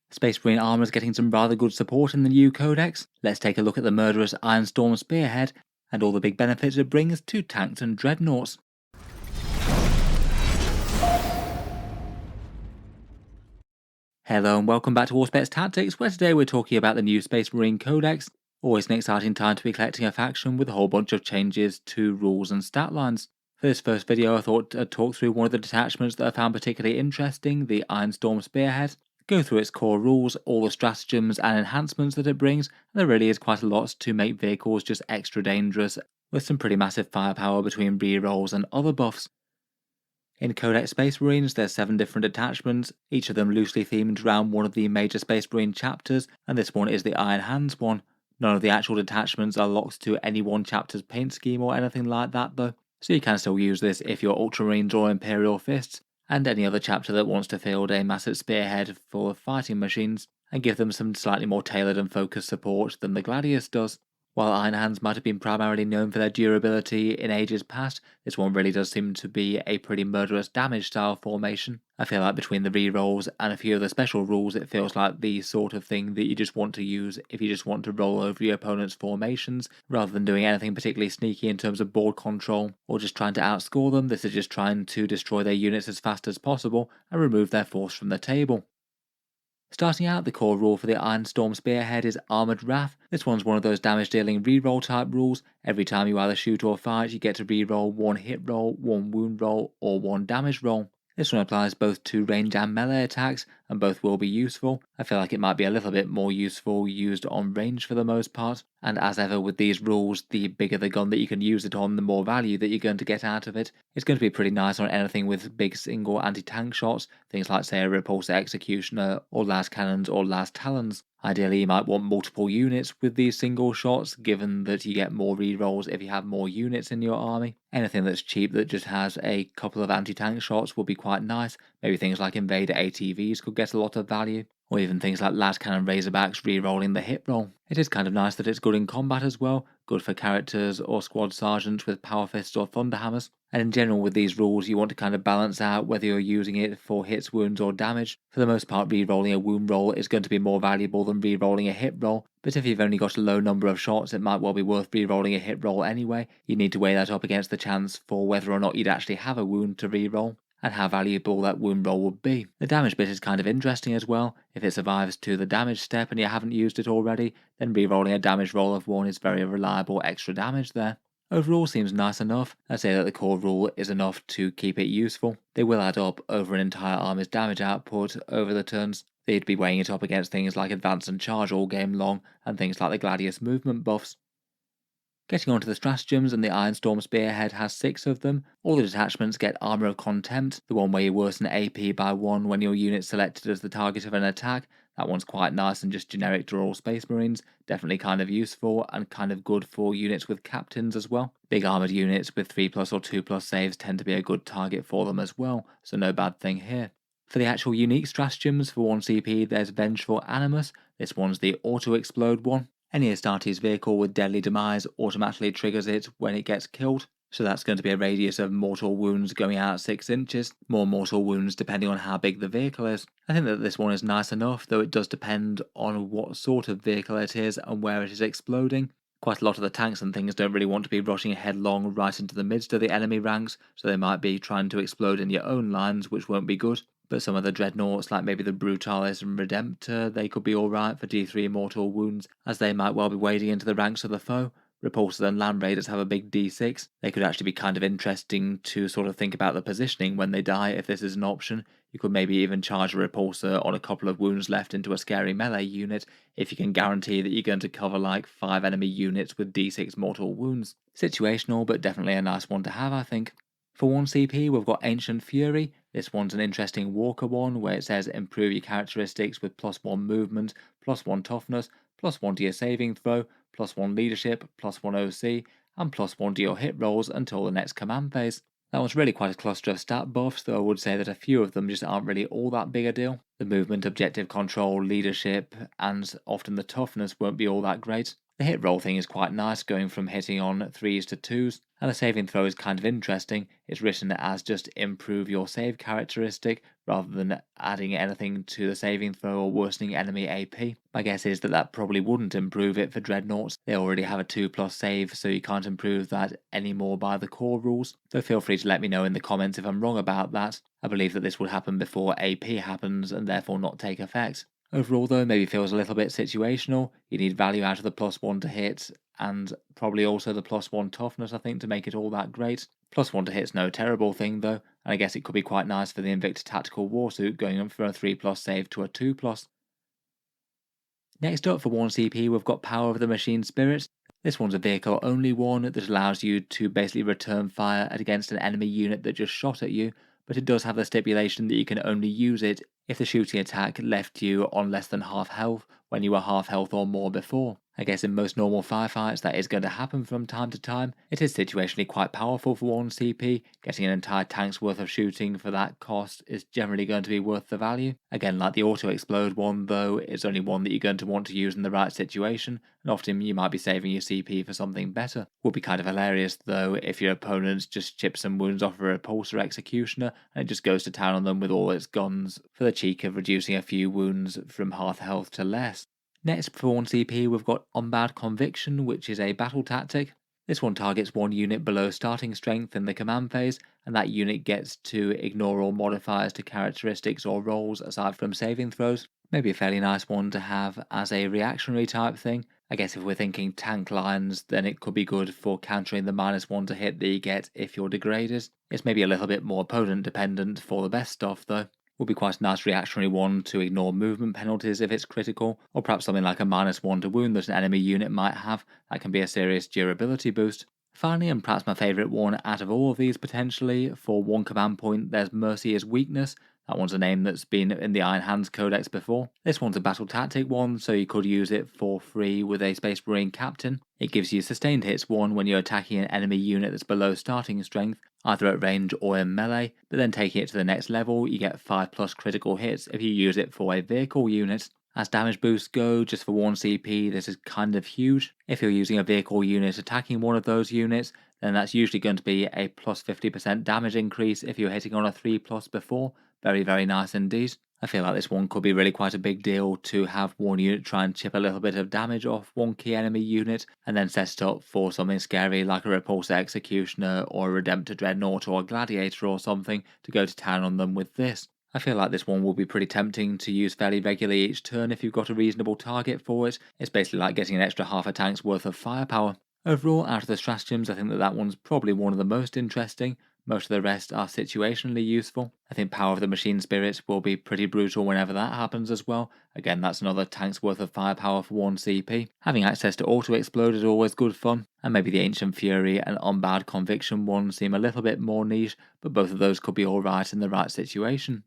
Space Marine armour is getting some rather good support in the new Codex. Let's take a look at the murderous Ironstorm Spearhead and all the big benefits it brings to tanks and dreadnoughts. Hello and welcome back to Auspex Tactics, where today we're talking about the new Space Marine Codex. Always an exciting time to be collecting a faction with a whole bunch of changes to rules and stat lines. For this first video I thought I'd talk through one of the detachments that I found particularly interesting, the Ironstorm Spearhead. Go through its core rules, all the stratagems and enhancements that it brings, and there really is quite a lot to make vehicles just extra dangerous, with some pretty massive firepower between rerolls and other buffs. In Codex Space Marines, there's 7 different detachments, each of them loosely themed around one of the major Space Marine chapters, and this one is the Iron Hands one. None of the actual detachments are locked to any one chapter's paint scheme or anything like that though, so you can still use this if you're Ultramarines or Imperial Fists, and any other chapter that wants to field a massive spearhead full of fighting machines, and give them some slightly more tailored and focused support than the Gladius does. While Iron Hands might have been primarily known for their durability in ages past, this one really does seem to be a pretty murderous damage style formation. I feel like between the rerolls and a few of the special rules, it feels like the sort of thing that you just want to use if you just want to roll over your opponent's formations, rather than doing anything particularly sneaky in terms of board control, or just trying to outscore them. This is just trying to destroy their units as fast as possible and remove their force from the table. Starting out, the core rule for the Ironstorm Spearhead is Armoured Wrath. This one's one of those damage dealing reroll type rules. Every time you either shoot or fight, you get to reroll 1 hit roll, 1 wound roll, or 1 damage roll. This one applies both to range and melee attacks, and both will be useful. I feel like it might be a little bit more useful used on range for the most part, and as ever with these rules, the bigger the gun that you can use it on, the more value that you're going to get out of it. It's going to be pretty nice on anything with big single anti-tank shots, things like say a Repulsor Executioner, or Las Cannons or Las Talons. Ideally you might want multiple units with these single shots, given that you get more rerolls if you have more units in your army. Anything that's cheap that just has a couple of anti-tank shots will be quite nice. Maybe things like Invader ATVs could get a lot of value, or even things like Las Cannon Razorbacks re-rolling the hit roll. It is kind of nice that it's good in combat as well, good for characters or squad sergeants with power fists or thunderhammers. And in general with these rules you want to kind of balance out whether you're using it for hits, wounds or damage. For the most part re-rolling a wound roll is going to be more valuable than re-rolling a hit roll, but if you've only got a low number of shots it might well be worth re-rolling a hit roll anyway. You need to weigh that up against the chance for whether or not you'd actually have a wound to re-roll, and how valuable that wound roll would be. The damage bit is kind of interesting as well. If it survives to the damage step and you haven't used it already, then re-rolling a damage roll of 1 is very reliable extra damage there. Overall seems nice enough. I'd say that the core rule is enough to keep it useful. They will add up over an entire army's damage output over the turns. They'd be weighing it up against things like advance and charge all game long, and things like the Gladius movement buffs. Getting onto the stratagems, and the Ironstorm Spearhead has 6 of them. All the detachments get Armour of Contempt, the one where you worsen AP by 1 when your unit's selected as the target of an attack. That one's quite nice and just generic to all Space Marines, definitely kind of useful and kind of good for units with captains as well. Big armoured units with 3+ or 2+ saves tend to be a good target for them as well, so no bad thing here. For the actual unique stratagems, for 1 CP there's Vengeful Animus. This one's the auto-explode one. Any Astartes vehicle with deadly demise automatically triggers it when it gets killed, so that's going to be a radius of mortal wounds going out 6 inches, more mortal wounds depending on how big the vehicle is. I think that this one is nice enough, though it does depend on what sort of vehicle it is and where it is exploding. Quite a lot of the tanks and things don't really want to be rushing headlong right into the midst of the enemy ranks, so they might be trying to explode in your own lines, which won't be good. But some of the dreadnoughts, like maybe the Brutalis and Redemptor, they could be alright for D3 mortal wounds, as they might well be wading into the ranks of the foe. Repulsors and Land Raiders have a big D6. They could actually be kind of interesting to sort of think about the positioning when they die if this is an option. You could maybe even charge a Repulsor on a couple of wounds left into a scary melee unit if you can guarantee that you're going to cover like 5 enemy units with D6 mortal wounds. Situational, but definitely a nice one to have, I think. For 1 CP, we've got Ancient Fury. This one's an interesting walker one, where it says improve your characteristics with +1 movement, +1 toughness, +1 to your saving throw, +1 leadership, +1 OC, and +1 to your hit rolls until the next command phase. That one's really quite a cluster of stat buffs, though I would say that a few of them just aren't really all that big a deal. The movement, objective control, leadership, and often the toughness won't be all that great. The hit roll thing is quite nice, going from hitting on 3s to 2s, and the saving throw is kind of interesting. It's written as just improve your save characteristic, rather than adding anything to the saving throw or worsening enemy AP. My guess is that that probably wouldn't improve it for Dreadnoughts. They already have a 2+ save, so you can't improve that anymore by the core rules. So feel free to let me know in the comments if I'm wrong about that. I believe that this would happen before AP happens and therefore not take effect. Overall, though, maybe feels a little bit situational. You need value out of the +1 to hit, and probably also the +1 toughness, I think, to make it all that great. +1 to hit's no terrible thing, though, and I guess it could be quite nice for the Invicta Tactical Warsuit, going up from a 3+ save to a 2+. Next up for 1 CP, we've got Power of the Machine Spirit. This one's a vehicle only one that allows you to basically return fire against an enemy unit that just shot at you, but it does have the stipulation that you can only use it if the shooting attack left you on less than half health when you were half health or more before. I guess in most normal firefights that is going to happen from time to time. It is situationally quite powerful for 1 CP. Getting an entire tank's worth of shooting for that cost is generally going to be worth the value. Again, like the auto explode one though, it's only one that you're going to want to use in the right situation, and often you might be saving your CP for something better. Would be kind of hilarious though if your opponent just chips some wounds off a repulsor executioner and it just goes to town on them with all its guns for the cheek of reducing a few wounds from half health to less. Next, for 1 CP, we've got Unbowed Conviction, which is a battle tactic. This one targets one unit below starting strength in the command phase, and that unit gets to ignore all modifiers to characteristics or rolls aside from saving throws. Maybe a fairly nice one to have as a reactionary type thing. I guess if we're thinking tank lines, then it could be good for countering the -1 to hit that you get if you're degraded. It's maybe a little bit more opponent dependent for the best stuff though. Would be quite a nice reactionary one to ignore movement penalties if it's critical, or perhaps something like a -1 to wound that an enemy unit might have. That can be a serious durability boost. Finally, and perhaps my favourite one out of all of these potentially, for 1 command point there's Mercy is Weakness. That one's a name that's been in the Iron Hands Codex before. This one's a battle tactic one, so you could use it for free with a Space Marine Captain. It gives you sustained hits 1 when you're attacking an enemy unit that's below starting strength, either at range or in melee, but then taking it to the next level, you get 5+ critical hits if you use it for a vehicle unit. As damage boosts go, just for 1 CP, this is kind of huge. If you're using a vehicle unit attacking one of those units, then that's usually going to be a +50% damage increase if you're hitting on a 3+ before. Very, very nice indeed. I feel like this one could be really quite a big deal to have one unit try and chip a little bit of damage off one key enemy unit, and then set it up for something scary like a Repulsor Executioner or a Redemptor Dreadnought or a Gladiator or something to go to town on them with this. I feel like this one will be pretty tempting to use fairly regularly each turn if you've got a reasonable target for it. It's basically like getting an extra half a tank's worth of firepower. Overall, out of the stratagems, I think that one's probably one of the most interesting. Most of the rest are situationally useful. I think Power of the Machine Spirit will be pretty brutal whenever that happens as well. Again, that's another tank's worth of firepower for 1 CP. Having access to Auto Explode is always good fun, and maybe the Ancient Fury and Unbowed Conviction one seem a little bit more niche, but both of those could be alright in the right situation.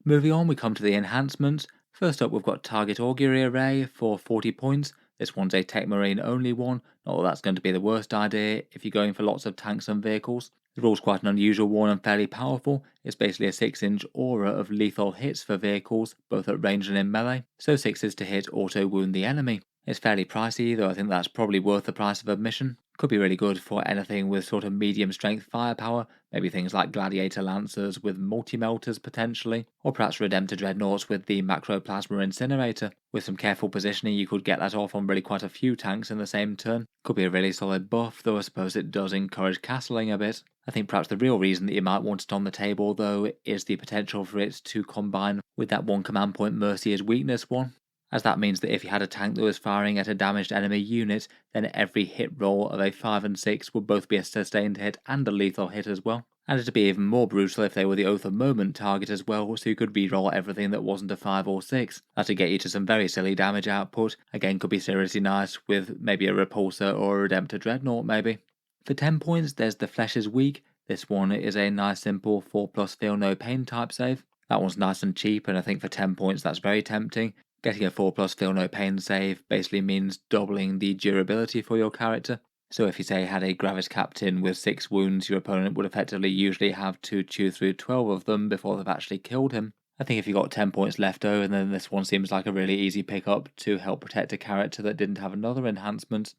Moving on, we come to the enhancements. First up, we've got Target Augury Array for 40 points. This one's a Tech Marine only one, not that that's going to be the worst idea if you're going for lots of tanks and vehicles. The rule's quite an unusual one and fairly powerful. It's basically a 6-inch aura of lethal hits for vehicles, both at range and in melee, so 6s to hit auto wound the enemy. It's fairly pricey, though I think that's probably worth the price of admission. Could be really good for anything with sort of medium strength firepower, maybe things like Gladiator Lancers with multi-melters potentially, or perhaps Redemptor Dreadnoughts with the Macroplasma Incinerator. With some careful positioning you could get that off on really quite a few tanks in the same turn. Could be a really solid buff, though I suppose it does encourage castling a bit. I think perhaps the real reason that you might want it on the table though is the potential for it to combine with that 1 command point Mercy is Weakness one, as that means that if you had a tank that was firing at a damaged enemy unit, then every hit roll of a 5 and 6 would both be a sustained hit and a lethal hit as well. And it'd be even more brutal if they were the Oath of Moment target as well, so you could reroll everything that wasn't a 5 or 6. That'd get you to some very silly damage output. Again, could be seriously nice with maybe a Repulsor or a Redemptor Dreadnought maybe. For 10 points, there's the Flesh is Weak. This one is a nice simple 4+ Feel No Pain type save. That one's nice and cheap, and I think for 10 points that's very tempting. Getting a 4+ Feel No Pain save basically means doubling the durability for your character. So if you say had a Gravis Captain with 6 wounds, your opponent would effectively usually have to chew through 12 of them before they've actually killed him. I think if you got 10 points left over, then this one seems like a really easy pickup to help protect a character that didn't have another enhancement.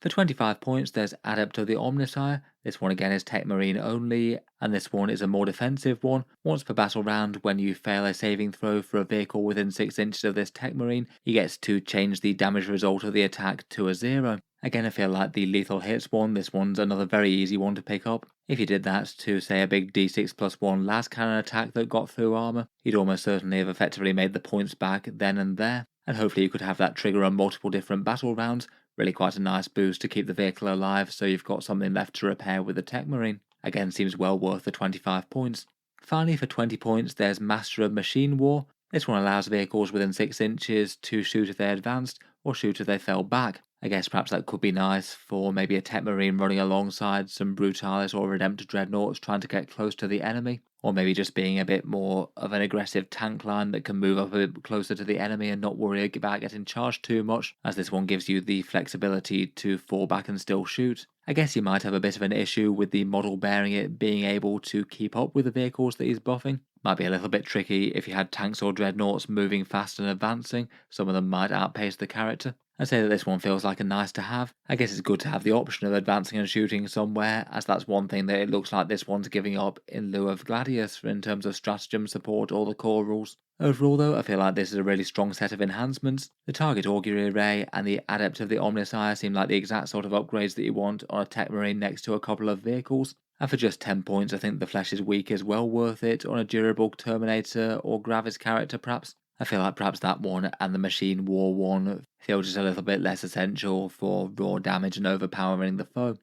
For 25 points, there's Adept of the Omnissiah. This one again is Tech Marine only, and this one is a more defensive one. Once per battle round, when you fail a saving throw for a vehicle within 6 inches of this Tech Marine, you get to change the damage result of the attack to a 0. Again, I feel like the lethal hits one, this one's another very easy one to pick up. If you did that to, say, a big d6 plus 1 las cannon attack that got through armour, you'd almost certainly have effectively made the points back then and there, and hopefully you could have that trigger on multiple different battle rounds. Really quite a nice boost to keep the vehicle alive, so you've got something left to repair with the Tech Marine. Again, seems well worth the 25 points. Finally, for 20 points, there's Master of Machine War. This one allows vehicles within 6 inches to shoot if they advanced, or shoot if they fell back. I guess perhaps that could be nice for maybe a Tech Marine running alongside some Brutalis or Redemptor Dreadnoughts trying to get close to the enemy, or maybe just being a bit more of an aggressive tank line that can move up a bit closer to the enemy and not worry about getting charged too much, as this one gives you the flexibility to fall back and still shoot. I guess you might have a bit of an issue with the model bearing it being able to keep up with the vehicles that he's buffing. Might be a little bit tricky if you had tanks or dreadnoughts moving fast and advancing. Some of them might outpace the character. I'd say that this one feels like a nice to have. I guess it's good to have the option of advancing and shooting somewhere, as that's one thing that it looks like this one's giving up in lieu of Gladius in terms of stratagem support or the core rules. Overall though, I feel like this is a really strong set of enhancements. The target augury array and the adept of the Omnissiah seem like the exact sort of upgrades that you want on a Tech Marine next to a couple of vehicles. And for just 10 points, I think the Flesh is Weak is well worth it on a durable Terminator or Gravis character perhaps. I feel like perhaps that one and the Machine War one feel just a little bit less essential for raw damage and overpowering the foe.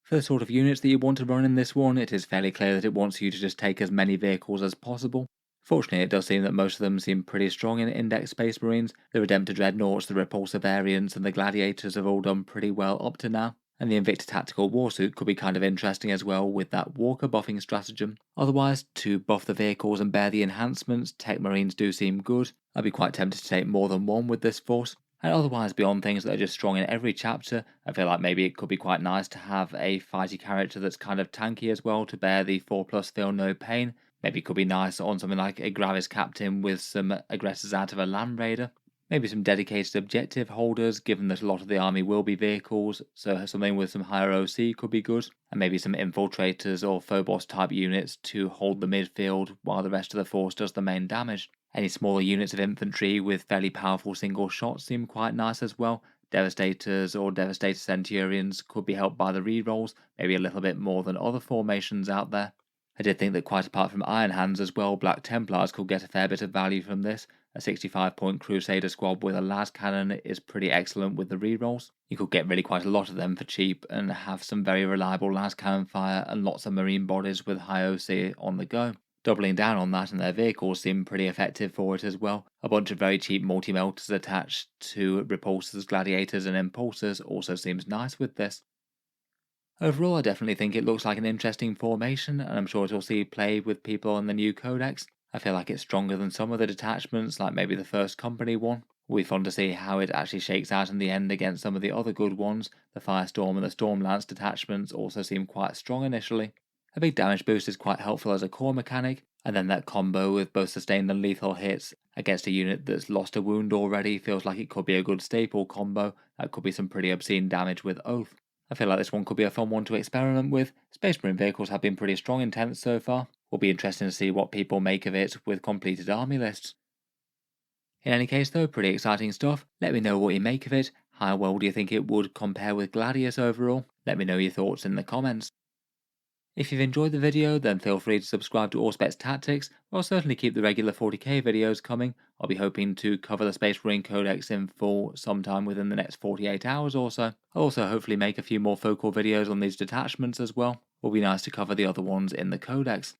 For the sort of units that you want to run in this one, it is fairly clear that it wants you to just take as many vehicles as possible. Fortunately, it does seem that most of them seem pretty strong in Index Space Marines. The Redemptor Dreadnoughts, the Repulsor variants, and the Gladiators have all done pretty well up to now. And the Invicta Tactical Warsuit could be kind of interesting as well with that Walker buffing stratagem. Otherwise, to buff the vehicles and bear the enhancements, Tech Marines do seem good. I'd be quite tempted to take more than one with this force. And otherwise, beyond things that are just strong in every chapter, I feel like maybe it could be quite nice to have a fighty character that's kind of tanky as well to bear the 4+ feel no pain. Maybe it could be nice on something like a Gravis Captain with some aggressors out of a Land Raider. Maybe some dedicated objective holders, given that a lot of the army will be vehicles, so something with some higher OC could be good. And maybe some infiltrators or Phobos type units to hold the midfield while the rest of the force does the main damage. Any smaller units of infantry with fairly powerful single shots seem quite nice as well. Devastators or Devastator Centurions could be helped by the rerolls, maybe a little bit more than other formations out there. I did think that quite apart from Iron Hands as well, Black Templars could get a fair bit of value from this. A 65-point Crusader squad with a las cannon is pretty excellent with the rerolls. You could get really quite a lot of them for cheap and have some very reliable las cannon fire and lots of marine bodies with high OC on the go. Doubling down on that and their vehicles seem pretty effective for it as well. A bunch of very cheap multi-melters attached to repulsors, gladiators and impulsors also seems nice with this. Overall, I definitely think it looks like an interesting formation, and I'm sure it'll see play with people on the new Codex. I feel like it's stronger than some of the detachments, like maybe the First Company one. It'll be fun to see how it actually shakes out in the end against some of the other good ones. The Firestorm and the Stormlance detachments also seem quite strong initially. A big damage boost is quite helpful as a core mechanic, and then that combo with both sustained and lethal hits against a unit that's lost a wound already feels like it could be a good staple combo. That could be some pretty obscene damage with Oath. I feel like this one could be a fun one to experiment with. Space Marine vehicles have been pretty strong in 10th so far. Will be interesting to see what people make of it with completed army lists. In any case though, pretty exciting stuff. Let me know what you make of it. How well do you think it would compare with Gladius overall? Let me know your thoughts in the comments. If you've enjoyed the video, then feel free to subscribe to Auspex Tactics. I'll certainly keep the regular 40k videos coming. I'll be hoping to cover the Space Marine Codex in full sometime within the next 48 hours or so. I'll also hopefully make a few more focal videos on these detachments as well. Will be nice to cover the other ones in the Codex.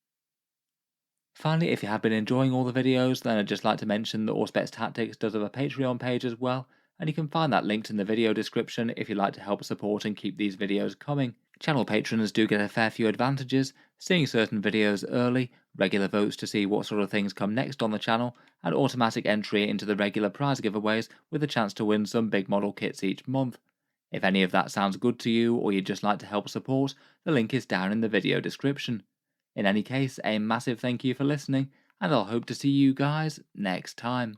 Finally, if you have been enjoying all the videos, then I'd just like to mention that Auspex Tactics does have a Patreon page as well, and you can find that linked in the video description if you'd like to help support and keep these videos coming. Channel patrons do get a fair few advantages, seeing certain videos early, regular votes to see what sort of things come next on the channel, and automatic entry into the regular prize giveaways with a chance to win some big model kits each month. If any of that sounds good to you or you'd just like to help support, the link is down in the video description. In any case, a massive thank you for listening, and I'll hope to see you guys next time.